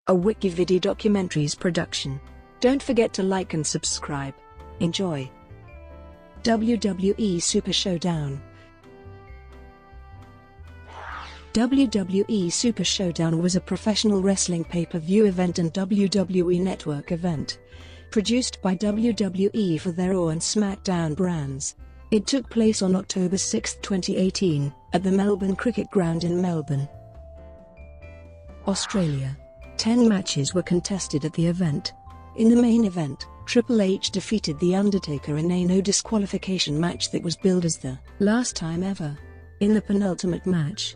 a WikiVidi documentaries production. Don't forget to like and subscribe. Enjoy. WWE Super Show-Down. WWE Super Show-Down was a professional wrestling pay-per-view event and WWE Network event, produced by WWE for their Raw and SmackDown brands. It took place on October 6, 2018, at the Melbourne Cricket Ground in Melbourne, Australia. 10 matches were contested at the event. In the main event, Triple H defeated The Undertaker in a no disqualification match that was billed as the last time ever. In the penultimate match,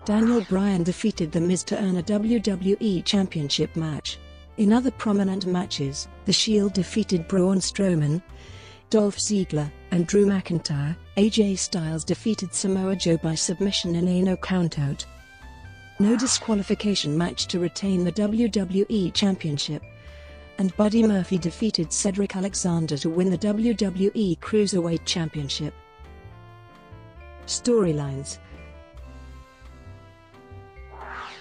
Daniel Bryan defeated The Miz to earn a WWE Championship match. In other prominent matches, The Shield defeated Braun Strowman, Dolph Ziggler, and Drew McIntyre. AJ Styles defeated Samoa Joe by submission in a no countout, no disqualification match to retain the WWE Championship, and Buddy Murphy defeated Cedric Alexander to win the WWE Cruiserweight Championship. Storylines.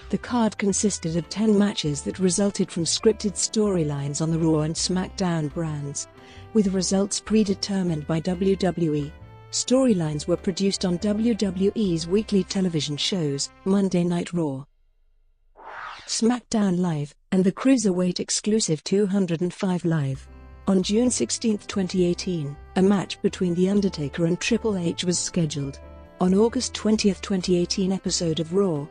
The card consisted of 10 matches that resulted from scripted storylines on the Raw and SmackDown brands, with results predetermined by WWE. Storylines were produced on WWE's weekly television shows, Monday Night Raw, SmackDown Live, and the Cruiserweight exclusive 205 Live. On June 16, 2018, a match between The Undertaker and Triple H was scheduled. On August 20, 2018 episode of Raw,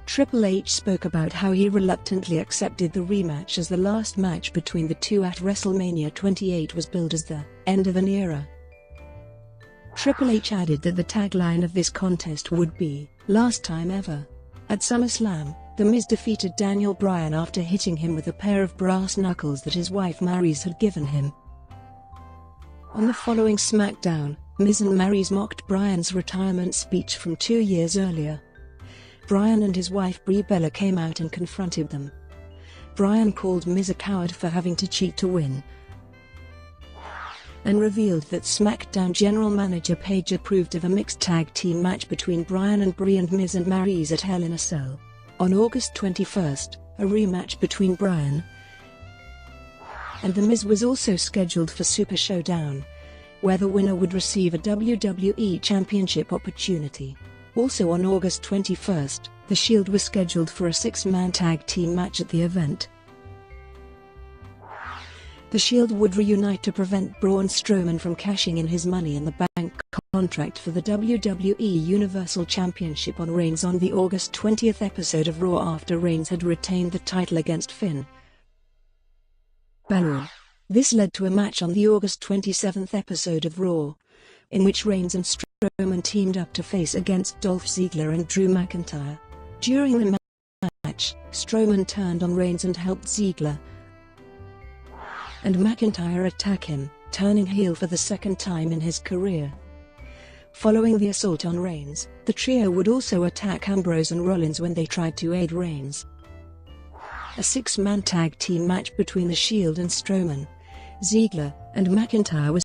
Triple H spoke about how he reluctantly accepted the rematch as the last match between the two at WrestleMania 28 was billed as the end of an era. Triple H added that the tagline of this contest would be, "Last time ever." At SummerSlam, The Miz defeated Daniel Bryan after hitting him with a pair of brass knuckles that his wife Maryse had given him. On the following SmackDown, Miz and Maryse mocked Bryan's retirement speech from 2 years earlier. Bryan and his wife Brie Bella came out and confronted them. Bryan called Miz a coward for having to cheat to win, and revealed that SmackDown general manager Paige approved of a mixed tag team match between Bryan and Brie and Miz and Maryse at Hell in a Cell. On August 21, a rematch between Bryan and The Miz was also scheduled for Super Show-Down, where the winner would receive a WWE Championship opportunity. Also on August 21, The Shield was scheduled for a 6-man tag team match at the event. The Shield would reunite to prevent Braun Strowman from cashing in his Money in the Bank contract for the WWE Universal Championship on Reigns on the August 20 episode of Raw after Reigns had retained the title against Finn Balor. This led to a match on the August 27 episode of Raw, in which Reigns and Strowman teamed up to face against Dolph Ziggler and Drew McIntyre. During the match, Strowman turned on Reigns and helped Ziggler and McIntyre attack him, turning heel for the second time in his career. Following the assault on Reigns, the trio would also attack Ambrose and Rollins when they tried to aid Reigns. A 6-man tag team match between The Shield and Strowman, Ziggler, and McIntyre was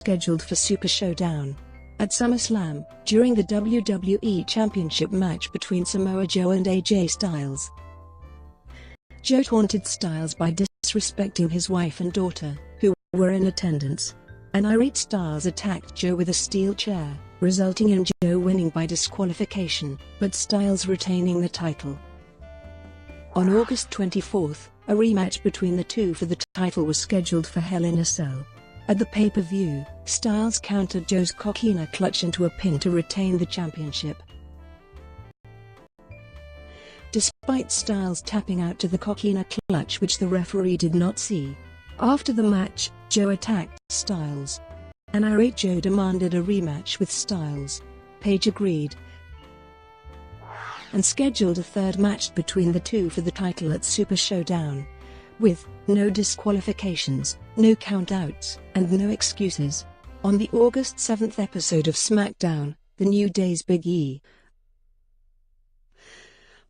scheduled for Super Show-Down. At SummerSlam, during the WWE Championship match between Samoa Joe and AJ Styles, Joe taunted Styles by disrespecting his wife and daughter, who were in attendance. An irate Styles attacked Joe with a steel chair, resulting in Joe winning by disqualification, but Styles retaining the title. On August 24, a rematch between the two for the title was scheduled for Hell in a Cell. At the pay-per-view, Styles countered Joe's coquina clutch into a pin to retain the championship. Despite Styles tapping out to the coquina clutch which the referee did not see. After the match, Joe attacked Styles. An irate Joe demanded a rematch with Styles. Paige agreed and scheduled a third match between the two for the title at Super Show-Down, with no disqualifications, no countouts, and no excuses. On the August 7 episode of SmackDown, The New Day's Big E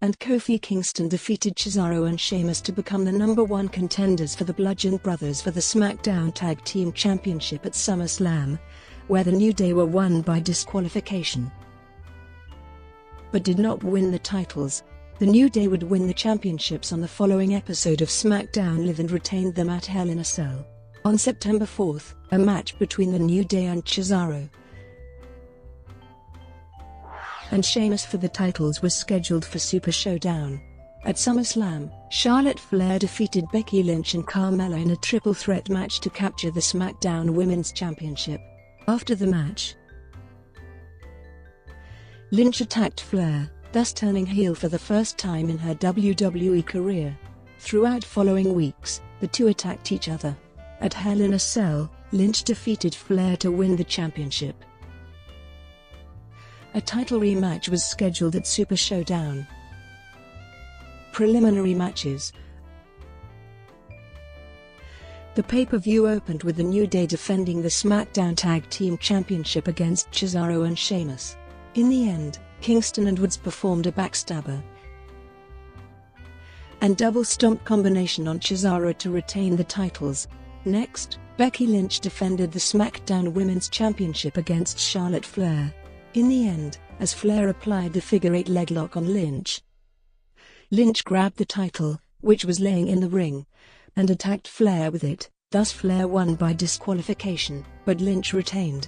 and Kofi Kingston defeated Cesaro and Sheamus to become the #1 contenders for the Bludgeon Brothers for the SmackDown Tag Team Championship at SummerSlam, where the New Day were won by disqualification, but did not win the titles. The New Day would win the championships on the following episode of SmackDown Live and retained them at Hell in a Cell. On September 4, a match between the New Day and Cesaro and Sheamus for the titles was scheduled for Super Show-Down. At SummerSlam, Charlotte Flair defeated Becky Lynch and Carmella in a triple threat match to capture the SmackDown Women's Championship. After the match, Lynch attacked Flair, thus turning heel for the first time in her WWE career. Throughout following weeks, the two attacked each other. At Hell in a Cell, Lynch defeated Flair to win the championship. A title rematch was scheduled at Super Show-Down. Preliminary matches. The pay-per-view opened with the New Day defending the SmackDown Tag Team Championship against Cesaro and Sheamus. In the end, Kingston and Woods performed a backstabber and double stomp combination on Cesaro to retain the titles. Next, Becky Lynch defended the SmackDown Women's Championship against Charlotte Flair. In the end, as Flair applied the figure-8 leglock on Lynch, Lynch grabbed the title, which was laying in the ring, and attacked Flair with it. Thus Flair won by disqualification, but Lynch retained.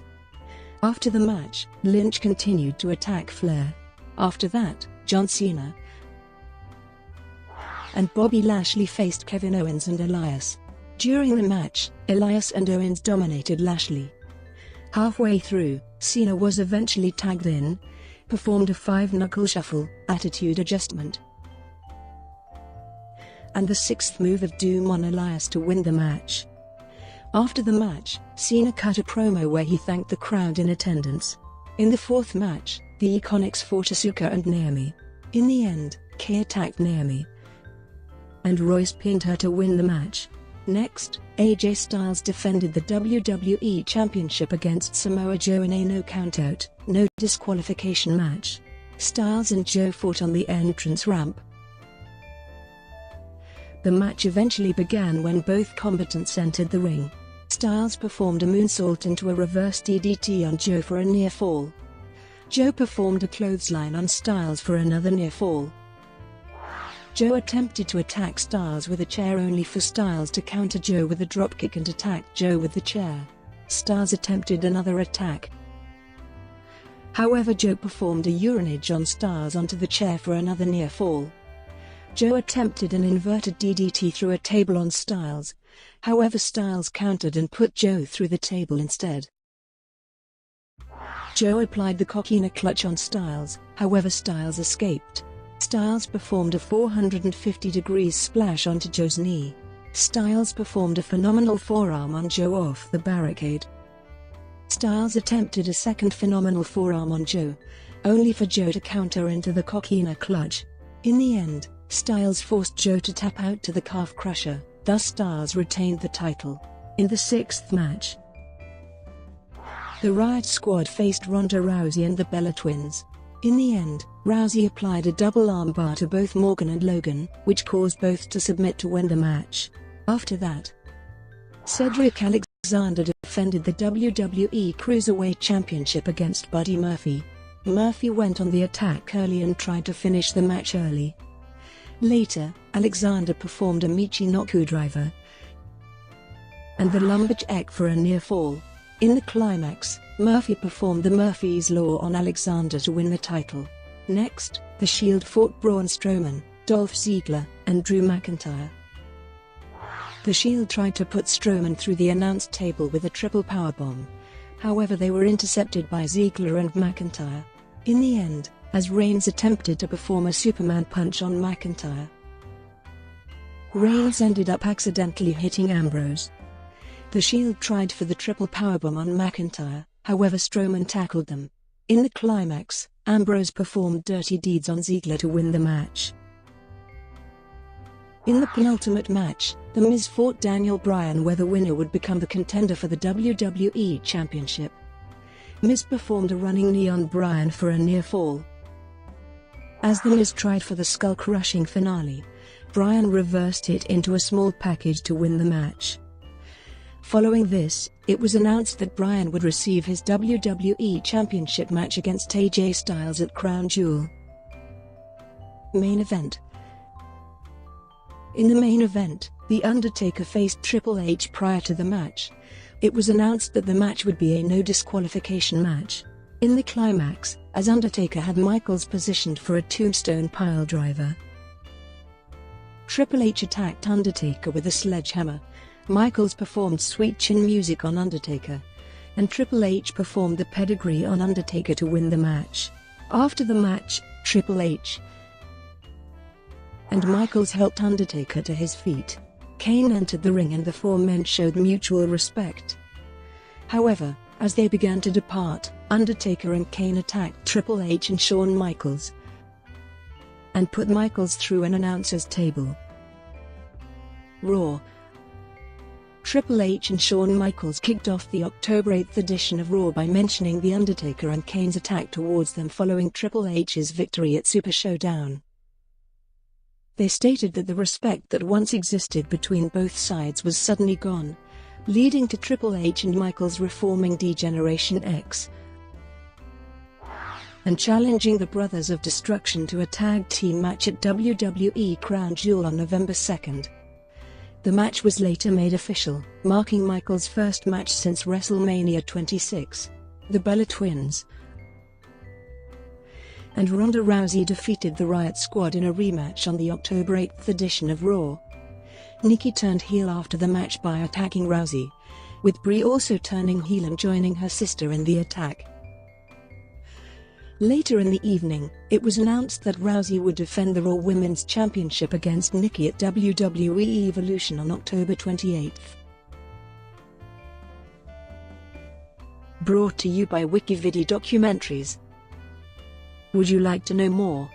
After the match, Lynch continued to attack Flair. After that, John Cena and Bobby Lashley faced Kevin Owens and Elias. During the match, Elias and Owens dominated Lashley. Halfway through, Cena was eventually tagged in, performed a 5-knuckle shuffle, attitude adjustment, and the 6th move of Doom on Elias to win the match. After the match, Cena cut a promo where he thanked the crowd in attendance. In the 4th match, the Iconics fought Asuka and Naomi. In the end, Kay attacked Naomi, and Royce pinned her to win the match. Next, AJ Styles defended the WWE Championship against Samoa Joe in a No Countout, No Disqualification match. Styles and Joe fought on the entrance ramp. The match eventually began when both combatants entered the ring. Styles performed a moonsault into a reverse DDT on Joe for a near fall. Joe performed a clothesline on Styles for another near fall. Joe attempted to attack Styles with a chair only for Styles to counter Joe with a dropkick and attack Joe with the chair. Styles attempted another attack. However, Joe performed a urinage on Styles onto the chair for another near fall. Joe attempted an inverted DDT through a table on Styles. However, Styles countered and put Joe through the table instead. Joe applied the coquina clutch on Styles, however Styles escaped. Styles performed a 450-degree splash onto Joe's knee. Styles performed a phenomenal forearm on Joe off the barricade. Styles attempted a second phenomenal forearm on Joe, only for Joe to counter into the coquina clutch. In the end, Styles forced Joe to tap out to the calf crusher, thus Styles retained the title. In the 6th match, the Riot Squad faced Ronda Rousey and the Bella Twins. In the end, Rousey applied a double armbar to both Morgan and Logan, which caused both to submit to win the match. After that, Cedric Alexander defended the WWE Cruiserweight Championship against Buddy Murphy. Murphy went on the attack early and tried to finish the match early. Later, Alexander performed a Michinoku driver and the lumberjack for a near fall. In the climax, Murphy performed the Murphy's Law on Alexander to win the title. Next, The Shield fought Braun Strowman, Dolph Ziggler, and Drew McIntyre. The Shield tried to put Strowman through the announce table with a triple powerbomb. However, they were intercepted by Ziggler and McIntyre. In the end, as Reigns attempted to perform a Superman punch on McIntyre, Reigns ended up accidentally hitting Ambrose. The Shield tried for the triple powerbomb on McIntyre, however Strowman tackled them. In the climax, Ambrose performed dirty deeds on Ziggler to win the match. In the penultimate match, The Miz fought Daniel Bryan where the winner would become the contender for the WWE Championship. Miz performed a running knee on Bryan for a near fall. As The Miz tried for the skull-crushing finale, Bryan reversed it into a small package to win the match. Following this, it was announced that Bryan would receive his WWE Championship match against AJ Styles at Crown Jewel. Main event. In the main event, The Undertaker faced Triple H prior to the match. It was announced that the match would be a no disqualification match. In the climax, as Undertaker had Michaels positioned for a tombstone piledriver, Triple H attacked Undertaker with a sledgehammer. Michaels performed Sweet Chin music on Undertaker, and Triple H performed the pedigree on Undertaker to win the match. After the match, Triple H and Michaels helped Undertaker to his feet. Kane entered the ring and the four men showed mutual respect. However, as they began to depart, Undertaker and Kane attacked Triple H and Shawn Michaels and put Michaels through an announcer's table. Raw. Triple H and Shawn Michaels kicked off the October 8th edition of Raw by mentioning The Undertaker and Kane's attack towards them following Triple H's victory at Super Show-Down. They stated that the respect that once existed between both sides was suddenly gone, leading to Triple H and Michaels reforming D-Generation X and challenging the Brothers of Destruction to a tag team match at WWE Crown Jewel on November 2nd. The match was later made official, marking Michaels' first match since WrestleMania 26. The Bella Twins and Ronda Rousey defeated the Riot Squad in a rematch on the October 8th edition of Raw. Nikki turned heel after the match by attacking Rousey, with Brie also turning heel and joining her sister in the attack. Later in the evening, it was announced that Rousey would defend the Raw Women's Championship against Nikki at WWE Evolution on October 28. Brought to you by WikiVidi Documentaries. Would you like to know more?